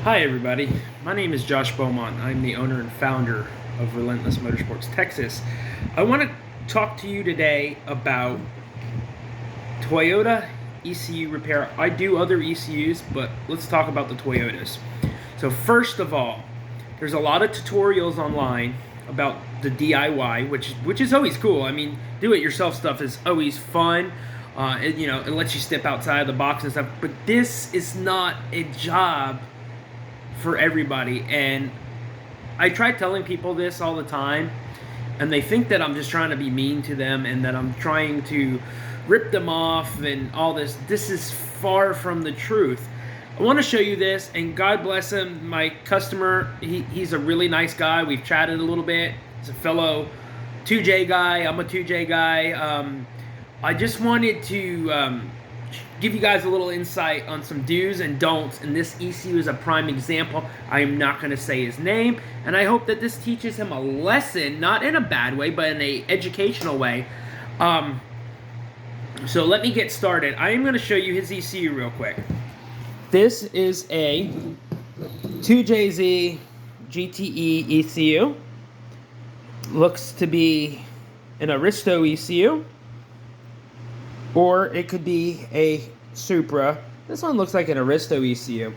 Hi everybody, my name is Josh Beaumont. I'm the owner and founder of Relentless Motorsports Texas. I want to talk to you today about Toyota ECU repair. I do other ECUs, but let's talk about the Toyotas. So first of all, there's a lot of tutorials online about the DIY, which is always cool. I mean, do-it-yourself stuff is always fun. It lets you step outside of the box and stuff. But this is not a job for everybody, and I try telling people this all the time, and they think that I'm just trying to be mean to them and that I'm trying to rip them off and all this. This is far from the truth. I want to show you this, and God bless him, my customer, he's a really nice guy. We've chatted a little bit. He's a fellow 2J guy. I'm a 2J guy. I just wanted to give you guys a little insight on some do's and don'ts, and this ECU is a prime example. I am not going to say his name, and I hope that this teaches him a lesson, not in a bad way, but in an educational way. So let me get started. I am going to show you his ECU real quick. This is a 2JZ GTE ECU. Looks to be an Aristo ECU. Or it could be a Supra. This one looks like an Aristo ECU.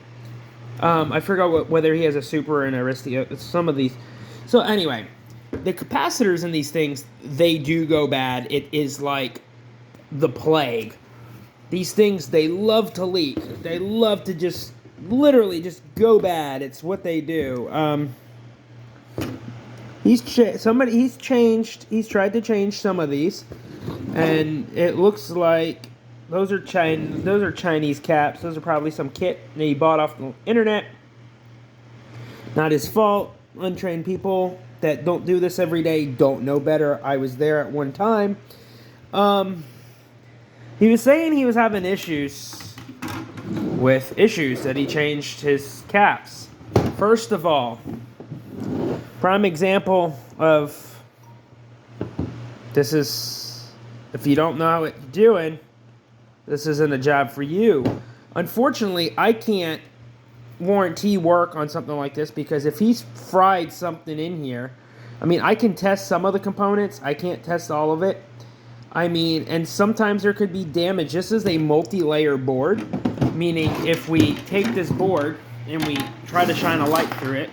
I forgot whether he has a Supra or an Aristo. Some of these. So anyway, the capacitors in these things, they do go bad. It is like the plague. These things, they love to leak. They love to just literally just go bad. It's what they do. He's tried to change some of these. And it looks like those are Chinese caps. Those are probably some kit that he bought off the internet. Not his fault. Untrained people that don't do this every day don't know better. I was there at one time. He was saying he was having issues that he changed his caps. First of all, prime example of this is, if you don't know what you're doing, this isn't a job for you. Unfortunately, I can't warranty work on something like this because if he's fried something in here, I mean, I can test some of the components. I can't test all of it. I mean, and sometimes there could be damage. This is a multi-layer board, meaning if we take this board and we try to shine a light through it,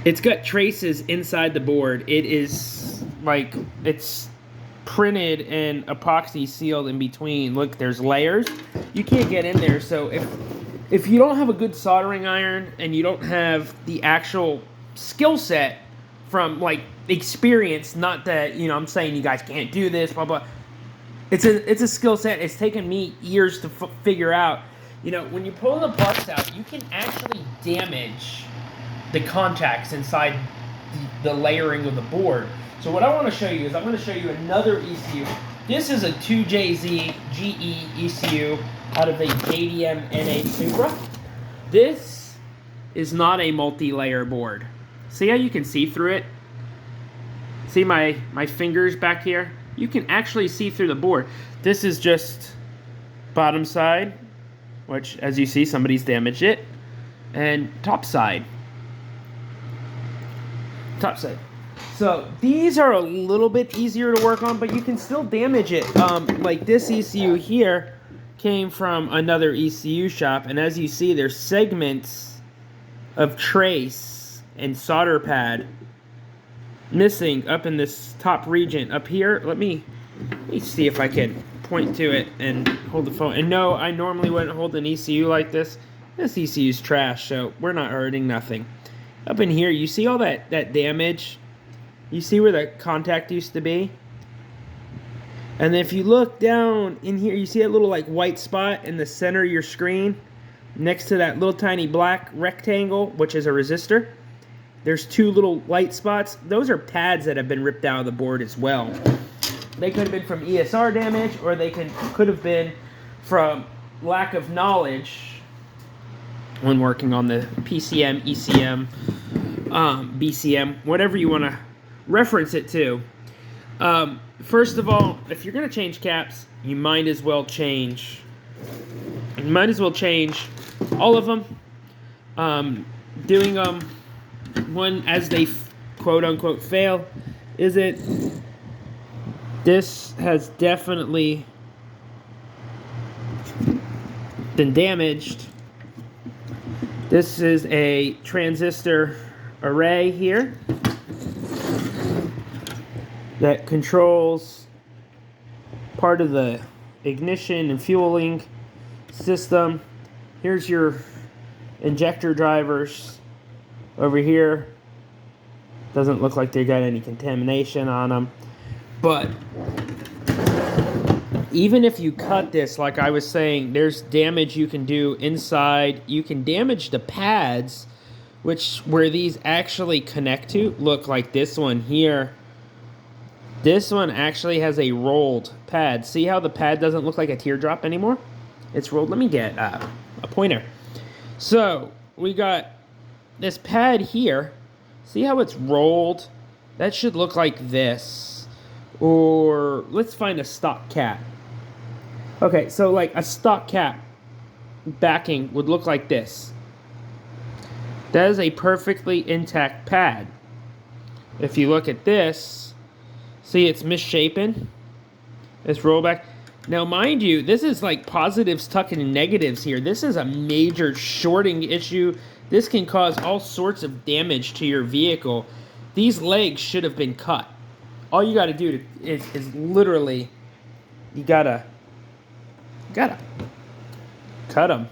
it's got traces inside the board. It is like it's printed and epoxy sealed in between. Look, there's layers. You can't get in there. So if you don't have a good soldering iron and you don't have the actual skill set from like experience, not that, you know, I'm saying you guys can't do this, blah blah. It's a skill set. It's taken me years to figure out. You know, when you pull the parts out, you can actually damage the contacts inside the layering of the board. So what I want to show you is I'm going to show you another ECU. This is a 2JZ GE ECU out of a JDM NA Supra. This is not a multi-layer board. See how you can see through it? See my fingers back here? You can actually see through the board. This is just bottom side, which as you see somebody's damaged it, and top side. Top side. So these are a little bit easier to work on, but you can still damage it. Like this ECU here came from another ECU shop, and as you see, there's segments of trace and solder pad missing up in this top region up here. Let me see if I can point to it and hold the phone. And no, I normally wouldn't hold an ECU like this. This ECU is trash, so we're not hurting nothing. Up in here, you see all that damage? You see where the contact used to be? And if you look down in here, you see that little like white spot in the center of your screen? Next to that little tiny black rectangle, which is a resistor. There's two little white spots. Those are pads that have been ripped out of the board as well. They could have been from ESR damage, or they could have been from lack of knowledge when working on the PCM, ECM, BCM, whatever you want to reference it to. First of all, if you're going to change caps, you might as well change might as well change all of them. Doing them one as they quote unquote fail. Is it? This has definitely been damaged. This is a transistor array here that controls part of the ignition and fueling system. Here's your injector drivers over here. Doesn't look like they got any contamination on them. But even if you cut this, like I was saying, there's damage you can do inside. You can damage the pads, where these actually connect to. Look, like this one here. This one actually has a rolled pad. See how the pad doesn't look like a teardrop anymore? It's rolled. Let me get a pointer. So we got this pad here. See how it's rolled? That should look like this. Or let's find a stock cap. Okay, so like a stock cap backing would look like this. That is a perfectly intact pad. If you look at this, see it's misshapen. It's rollback. Now, mind you, this is like positives tucking in negatives here. This is a major shorting issue. This can cause all sorts of damage to your vehicle. These legs should have been cut. All you got to do is literally, you gotta cut them.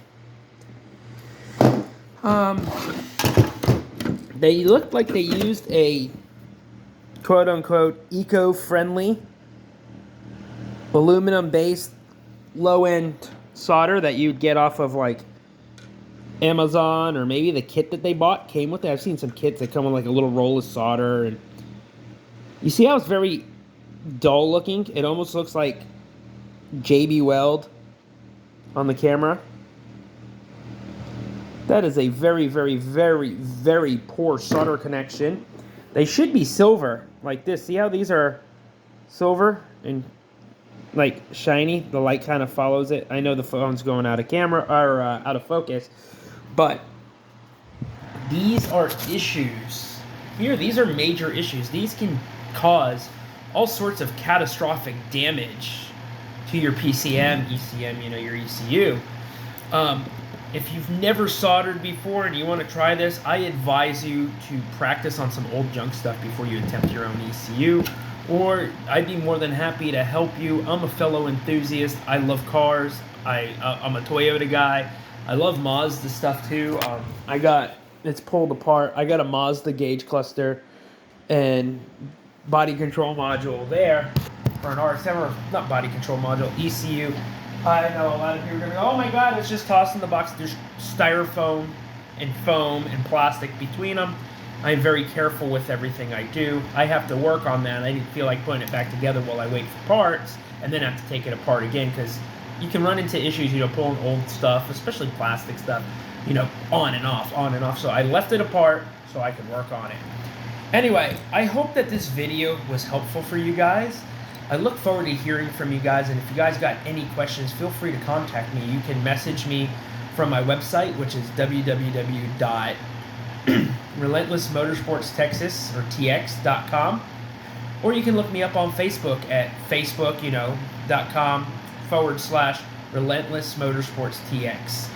They look like they used a quote-unquote eco-friendly aluminum-based low-end solder that you'd get off of like Amazon, or maybe the kit that they bought came with it. I've seen some kits that come with like a little roll of solder, and you see how it's very dull looking? It almost looks like JB Weld on the camera. That is a very, very, very, very poor solder connection. They should be silver, like this. See how these are silver and like shiny? The light kind of follows it. I know the phone's going out of camera, or out of focus, but these are issues. Here, these are major issues. These can cause all sorts of catastrophic damage to your PCM, ECM, your ECU. If you've never soldered before and you want to try this, I advise you to practice on some old junk stuff before you attempt your own ECU, or I'd be more than happy to help you. I'm a fellow enthusiast. I love cars. I'm a Toyota guy. I love Mazda stuff too. It's pulled apart. I got a Mazda gauge cluster and body control module there for an RX-7, or not body control module, ECU. I know a lot of people are going to go, oh my god, it's just tossed in the box. There's styrofoam and foam and plastic between them. I'm very careful with everything I do. I have to work on that. I didn't feel like putting it back together while I wait for parts and then have to take it apart again, because you can run into issues, pulling old stuff, especially plastic stuff, on and off. So I left it apart so I could work on it. Anyway, I hope that this video was helpful for you guys. I look forward to hearing from you guys, and if you guys got any questions, feel free to contact me. You can message me from my website, which is www.relentlessmotorsportstexas, or tx.com, or you can look me up on Facebook at facebook.com/relentlessmotorsportstx.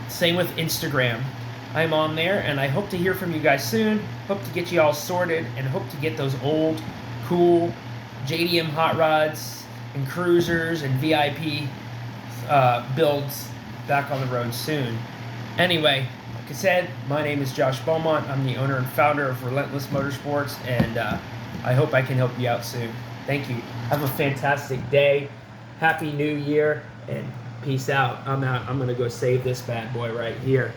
Same with Instagram. I'm on there, and I hope to hear from you guys soon. Hope to get you all sorted, and hope to get those old, cool JDM hot rods and cruisers and VIP builds back on the road soon. Anyway, like I said, my name is Josh Beaumont. I'm the owner and founder of Relentless Motorsports, and I hope I can help you out soon. Thank you. Have a fantastic day. Happy New Year, and peace out. I'm out. I'm going to go save this bad boy right here.